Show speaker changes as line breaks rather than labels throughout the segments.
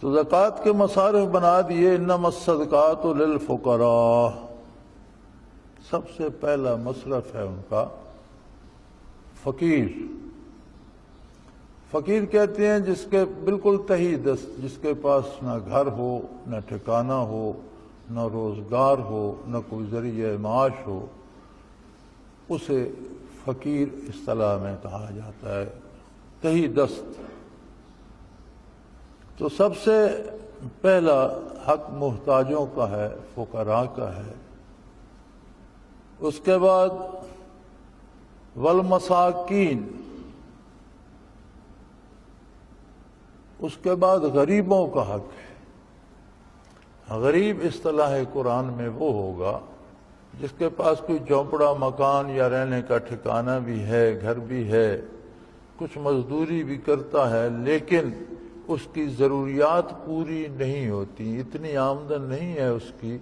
تو زکوٰۃ کے مصارف بنا دیے، انما الصدقات للفقراء، سب سے پہلا مصرف ہے ان کا فقیر۔ فقیر کہتے ہیں جس کے بالکل تہی دست، جس کے پاس نہ گھر ہو، نہ ٹھکانہ ہو، نہ روزگار ہو، نہ کوئی ذریعہ معاش ہو، اسے فقیر اصطلاح میں کہا جاتا ہے، تہی دست۔ تو سب سے پہلا حق محتاجوں کا ہے، فقراء کا ہے۔ اس کے بعد والمساکین، اس کے بعد غریبوں کا حق ہے۔ غریب اصطلاح قرآن میں وہ ہوگا جس کے پاس کوئی جھونپڑا مکان یا رہنے کا ٹھکانہ بھی ہے، گھر بھی ہے، کچھ مزدوری بھی کرتا ہے، لیکن اس کی ضروریات پوری نہیں ہوتی، اتنی آمدن نہیں ہے اس کی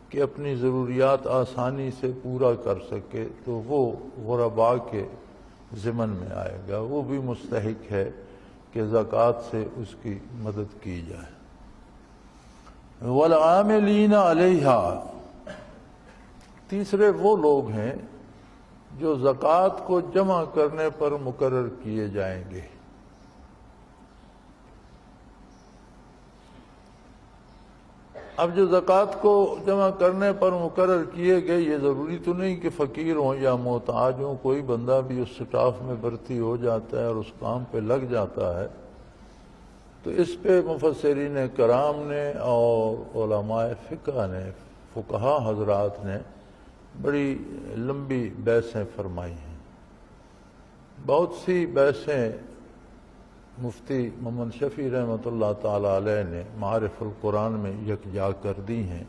کہ اپنی ضروریات آسانی سے پورا کر سکے، تو وہ غرباء کے ضمن میں آئے گا، وہ بھی مستحق ہے کہ زکوٰۃ سے اس کی مدد کی جائے۔ والعاملین علیہا، تیسرے وہ لوگ ہیں جو زکوٰۃ کو جمع کرنے پر مقرر کیے جائیں گے۔ اب جو زکوٰۃ کو جمع کرنے پر مقرر کیے گئے، یہ ضروری تو نہیں کہ فقیر ہوں یا محتاج ہوں، کوئی بندہ بھی اس سٹاف میں بھرتی ہو جاتا ہے اور اس کام پہ لگ جاتا ہے، تو اس پہ مفسرین کرام نے اور علماء فقہ نے، فقہا حضرات نے بڑی لمبی بحثیں فرمائی ہیں۔ بہت سی بحثیں مفتی محمد شفیع رحمۃ اللہ تعالی علیہ نے معارف القرآن میں یکجا کر دی ہیں۔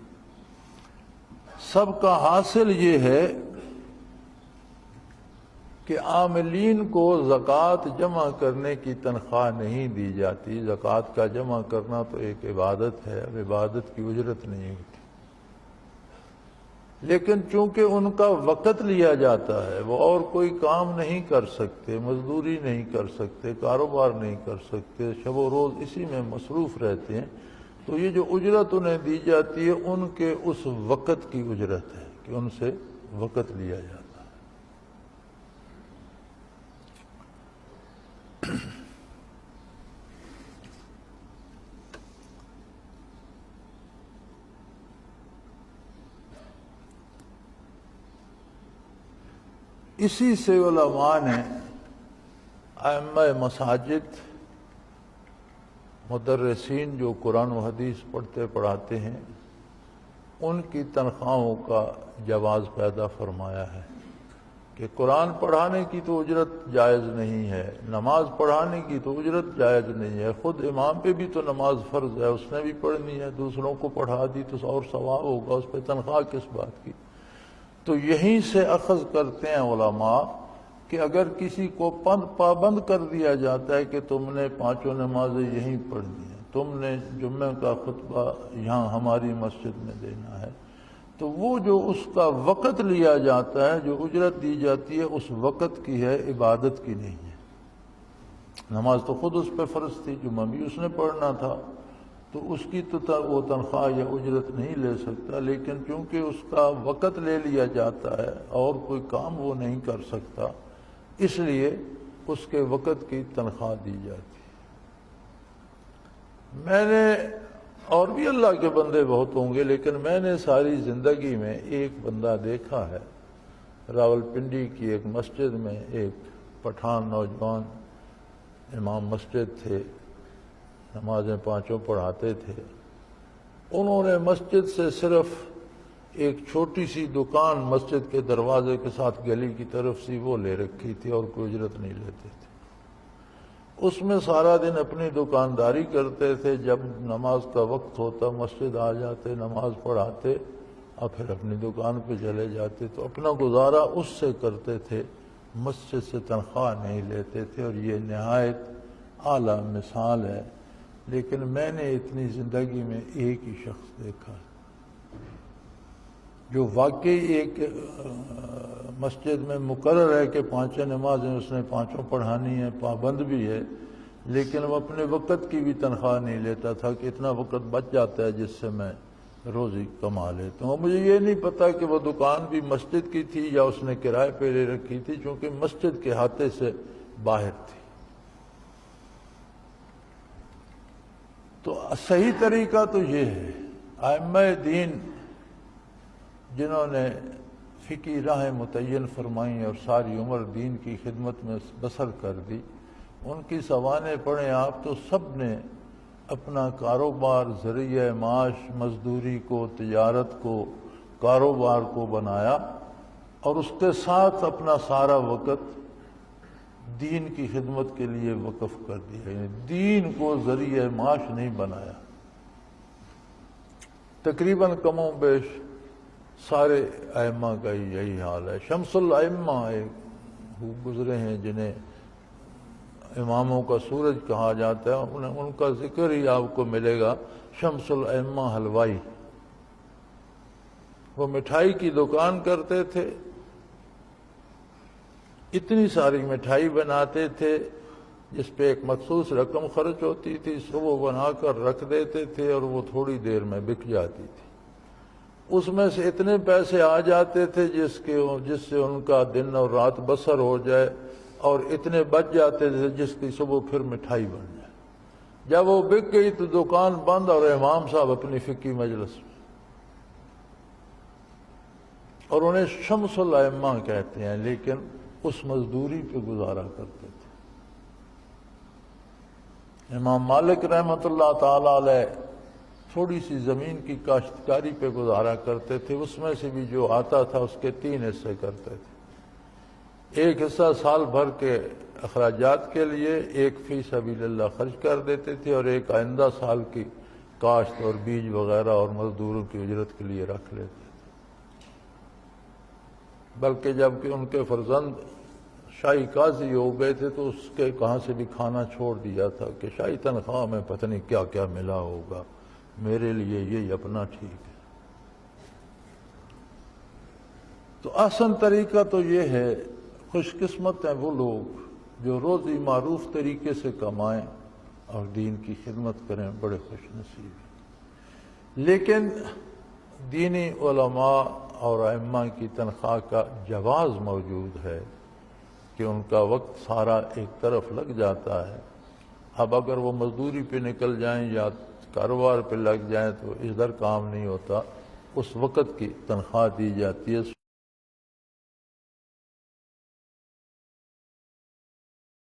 سب کا حاصل یہ ہے کہ عاملین کو زکوٰۃ جمع کرنے کی تنخواہ نہیں دی جاتی۔ زکوٰۃ کا جمع کرنا تو ایک عبادت ہے، اب عبادت کی اجرت نہیں ہوتی، لیکن چونکہ ان کا وقت لیا جاتا ہے، وہ اور کوئی کام نہیں کر سکتے، مزدوری نہیں کر سکتے، کاروبار نہیں کر سکتے، شب و روز اسی میں مصروف رہتے ہیں، تو یہ جو اجرت انہیں دی جاتی ہے ان کے اس وقت کی اجرت ہے کہ ان سے وقت لیا جاتا ہے۔ اسی سے علماء نے، ائمہ مساجد، مدرسین جو قرآن و حدیث پڑھتے پڑھاتے ہیں، ان کی تنخواہوں کا جواز پیدا فرمایا ہے کہ قرآن پڑھانے کی تو اجرت جائز نہیں ہے، نماز پڑھانے کی تو اجرت جائز نہیں ہے، خود امام پہ بھی تو نماز فرض ہے، اس نے بھی پڑھنی ہے، دوسروں کو پڑھا دی تو اور ثواب ہوگا، اس پہ تنخواہ کس بات کی؟ تو یہیں سے اخذ کرتے ہیں علماء کہ اگر کسی کو پابند کر دیا جاتا ہے کہ تم نے پانچوں نمازیں یہیں پڑھنی ہیں، تم نے جمعہ کا خطبہ یہاں ہماری مسجد میں دینا ہے، تو وہ جو اس کا وقت لیا جاتا ہے، جو اجرت دی جاتی ہے، اس وقت کی ہے، عبادت کی نہیں ہے۔ نماز تو خود اس پہ فرض تھی، جمعہ بھی اس نے پڑھنا تھا، تو اس کی تو وہ تنخواہ یا اجرت نہیں لے سکتا، لیکن چونکہ اس کا وقت لے لیا جاتا ہے اور کوئی کام وہ نہیں کر سکتا، اس لیے اس کے وقت کی تنخواہ دی جاتی ہے۔ میں نے، اور بھی اللہ کے بندے بہت ہوں گے، لیکن میں نے ساری زندگی میں ایک بندہ دیکھا ہے، راولپنڈی کی ایک مسجد میں ایک پٹھان نوجوان امام مسجد تھے، نمازیں پانچوں پڑھاتے تھے، انہوں نے مسجد سے صرف ایک چھوٹی سی دکان مسجد کے دروازے کے ساتھ گلی کی طرف سی وہ لے رکھی تھی اور کوئی اجرت نہیں لیتے تھے۔ اس میں سارا دن اپنی دکانداری کرتے تھے، جب نماز کا وقت ہوتا مسجد آ جاتے، نماز پڑھاتے اور پھر اپنی دکان پہ چلے جاتے، تو اپنا گزارا اس سے کرتے تھے، مسجد سے تنخواہ نہیں لیتے تھے، اور یہ نہایت اعلیٰ مثال ہے۔ لیکن میں نے اتنی زندگی میں ایک ہی شخص دیکھا جو واقعی ایک مسجد میں مقرر ہے کہ پانچوں نمازیں اس نے پانچوں پڑھانی ہیں، پابند بھی ہے، لیکن وہ اپنے وقت کی بھی تنخواہ نہیں لیتا تھا کہ اتنا وقت بچ جاتا ہے جس سے میں روزی کما لیتا ہوں. مجھے یہ نہیں پتا کہ وہ دکان بھی مسجد کی تھی یا اس نے کرائے پہ لے رکھی تھی، چونکہ مسجد کے احاطے سے باہر تھی. تو صحیح طریقہ تو یہ ہے، ائمہ دین جنہوں نے فقہی راہیں متعین فرمائیں اور ساری عمر دین کی خدمت میں بسر کر دی، ان کی سوانح پڑھیں آپ تو سب نے اپنا کاروبار، ذریعہ معاش، مزدوری کو، تجارت کو، کاروبار کو بنایا اور اس کے ساتھ اپنا سارا وقت دین کی خدمت کے لیے وقف کر دیا. یعنی دین کو ذریعہ معاش نہیں بنایا. تقریباً کم و بیش سارے ائمہ کا یہی حال ہے. شمس الائمہ ایک گزرے ہیں جنہیں اماموں کا سورج کہا جاتا ہے، ان کا ذکر ہی آپ کو ملے گا. شمس الائمہ حلوائی، وہ مٹھائی کی دکان کرتے تھے، اتنی ساری مٹھائی بناتے تھے جس پہ ایک مخصوص رقم خرچ ہوتی تھی، صبح بنا کر رکھ دیتے تھے اور وہ تھوڑی دیر میں بک جاتی تھی. اس میں سے اتنے پیسے آ جاتے تھے جس سے ان کا دن اور رات بسر ہو جائے، اور اتنے بچ جاتے تھے جس کی صبح پھر مٹھائی بن جائے. جب وہ بک گئی تو دکان بند اور امام صاحب اپنی فقہی مجلس میں، اور انہیں شمس الائمہ کہتے ہیں، لیکن اس مزدوری پہ گزارا کرتے تھے. امام مالک رحمۃ اللہ تعالی علیہ تھوڑی سی زمین کی کاشتکاری پہ گزارا کرتے تھے، اس میں سے بھی جو آتا تھا اس کے 3 حصے کرتے تھے. ایک حصہ سال بھر کے اخراجات کے لیے، ایک فی سبیل اللہ خرچ کر دیتے تھے، اور ایک آئندہ سال کی کاشت اور بیج وغیرہ اور مزدوروں کی اجرت کے لیے رکھ لیتے تھے. بلکہ جب کہ ان کے فرزند شاہی قاضی ہو گئے تھے تو اس کے کہاں سے بھی کھانا چھوڑ دیا تھا کہ شاہی تنخواہ میں پتہ نہیں کیا کیا ملا ہوگا، میرے لیے یہ اپنا ٹھیک ہے. تو احسن طریقہ تو یہ ہے، خوش قسمت ہیں وہ لوگ جو روزی معروف طریقے سے کمائیں اور دین کی خدمت کریں، بڑے خوش نصیب ہیں. لیکن دینی علماء اور ائمہ کی تنخواہ کا جواز موجود ہے کہ ان کا وقت سارا ایک طرف لگ جاتا ہے. اب اگر وہ مزدوری پہ نکل جائیں یا کاروبار پہ لگ جائیں تو ادھر کام نہیں ہوتا، اس وقت کی تنخواہ دی جاتی ہے.